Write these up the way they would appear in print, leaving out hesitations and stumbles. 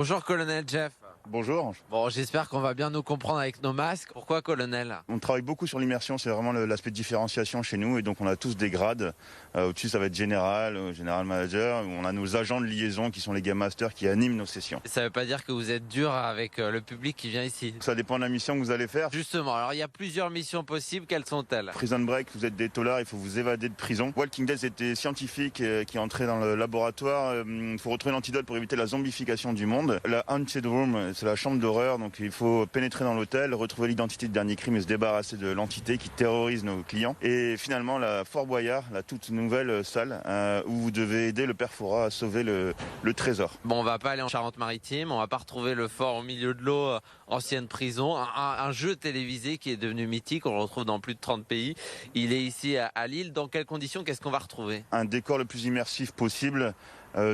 Bonjour colonel Jeff. Bonjour. Bon, j'espère qu'on va bien nous comprendre avec nos masques. Pourquoi colonel? On travaille beaucoup sur l'immersion, c'est vraiment l'aspect de différenciation chez nous et donc on a tous des grades. Au-dessus ça va être général, général manager, on a nos agents de liaison qui sont les game masters qui animent nos sessions. Ça veut pas dire que vous êtes dur avec le public qui vient ici? Ça dépend de la mission que vous allez faire. Justement, alors il y a plusieurs missions possibles, quelles sont-elles? Prison Break, vous êtes des taulards, il faut vous évader de prison. Walking Dead, c'était scientifique qui entrait dans le laboratoire. Il faut retrouver l'antidote pour éviter la zombification du monde. La Haunted Room, c'est la chambre d'horreur, donc il faut pénétrer dans l'hôtel, retrouver l'identité du dernier crime et se débarrasser de l'entité qui terrorise nos clients. Et finalement, la Fort Boyard, la toute nouvelle salle où vous devez aider le père Fouras à sauver le trésor. Bon, on va pas aller en Charente-Maritime, on va pas retrouver le fort au milieu de l'eau, ancienne prison. Un jeu télévisé qui est devenu mythique, on le retrouve dans plus de 30 pays. Il est ici à Lille. Dans quelles conditions, qu'est-ce qu'on va retrouver? Un décor le plus immersif possible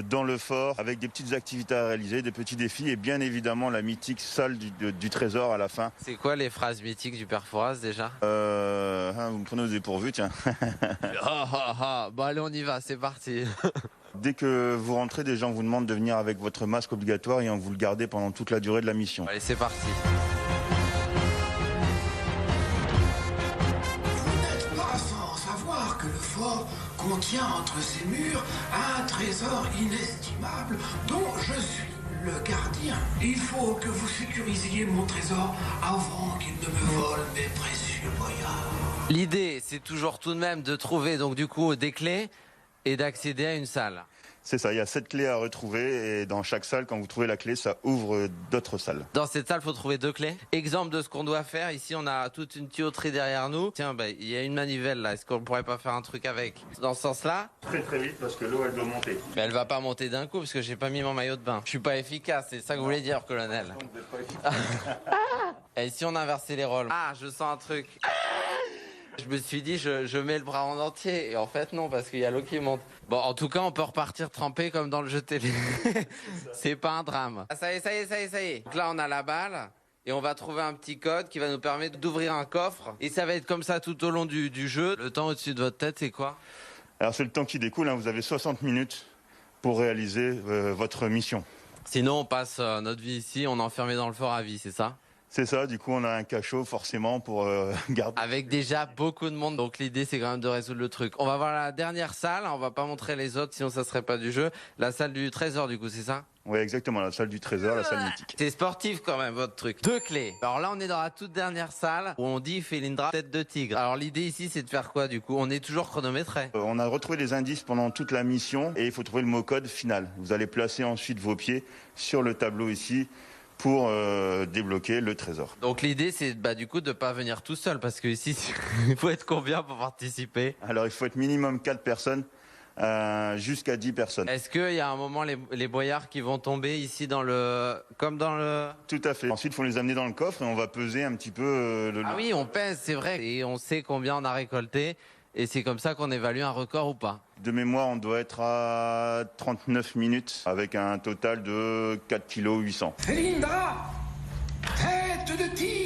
dans le fort, avec des petites activités à réaliser, des petits défis et bien évidemment la mythique salle du trésor à la fin. C'est quoi les phrases mythiques du père Fouras déjà? Vous me prenez au dépourvu, tiens. Bon allez, on y va, c'est parti. Dès que vous rentrez, des gens vous demandent de venir avec votre masque obligatoire et on vous le gardez pendant toute la durée de la mission. Allez, c'est parti. Vous n'êtes pas sans savoir que le fort contient entre ses murs un trésor inestimable dont je suis le gardien. Il faut que vous sécurisiez mon trésor avant qu'il ne me vole mes précieux boyards. L'idée, c'est toujours tout de même de trouver donc du coup des clés et d'accéder à une salle. C'est ça, il y a 7 clés à retrouver et dans chaque salle, quand vous trouvez la clé, ça ouvre d'autres salles. Dans cette salle, il faut trouver 2 clés. Exemple de ce qu'on doit faire. Ici, on a toute une tuyauterie derrière nous. Tiens, il y a une manivelle là. Est-ce qu'on pourrait pas faire un truc avec? Dans ce sens-là? Très très vite parce que l'eau, elle doit monter. Mais elle va pas monter d'un coup parce que j'ai pas mis mon maillot de bain. Je suis pas efficace, c'est ça que vous voulez dire, colonel. Et si on inversait les rôles? Ah, je sens un truc. Je me suis dit, je mets le bras en entier. Et en fait, non, parce qu'il y a l'eau qui monte. Bon, en tout cas, on peut repartir trempé comme dans le jeu télé. C'est pas un drame. Ah, ça y est. Donc là, on a la balle. Et on va trouver un petit code qui va nous permettre d'ouvrir un coffre. Et ça va être comme ça tout au long du jeu. Le temps au-dessus de votre tête, c'est quoi? Alors c'est le temps qui découle, hein. Vous avez 60 minutes pour réaliser votre mission. Sinon, on passe notre vie ici, on est enfermé dans le fort à vie, c'est ça? C'est ça, du coup on a un cachot forcément pour garder... Avec déjà beaucoup de monde, donc l'idée c'est quand même de résoudre le truc. On va voir la dernière salle, on va pas montrer les autres sinon ça serait pas du jeu. La salle du trésor du coup, c'est ça? Oui exactement, la salle du trésor, la salle mythique. C'est sportif quand même votre truc. 2 clés. Alors là on est dans la toute dernière salle où on dit Felindra tête de tigre. Alors l'idée ici c'est de faire quoi du coup? On est toujours chronométré. On a retrouvé les indices pendant toute la mission et il faut trouver le mot code final. Vous allez placer ensuite vos pieds sur le tableau ici pour débloquer le trésor. Donc l'idée c'est du coup de pas venir tout seul parce que ici il faut être combien pour participer? Alors il faut être minimum 4 personnes. Jusqu'à 10 personnes. Est-ce qu'il y a un moment les boyards qui vont tomber ici dans le... comme dans le... Tout à fait. Ensuite, il faut les amener dans le coffre et on va peser un petit peu Ah oui, on pèse, c'est vrai. Et on sait combien on a récolté. Et c'est comme ça qu'on évalue un record ou pas. De mémoire, on doit être à 39 minutes avec un total de 4,8 kg. Felindra, tête de tigre.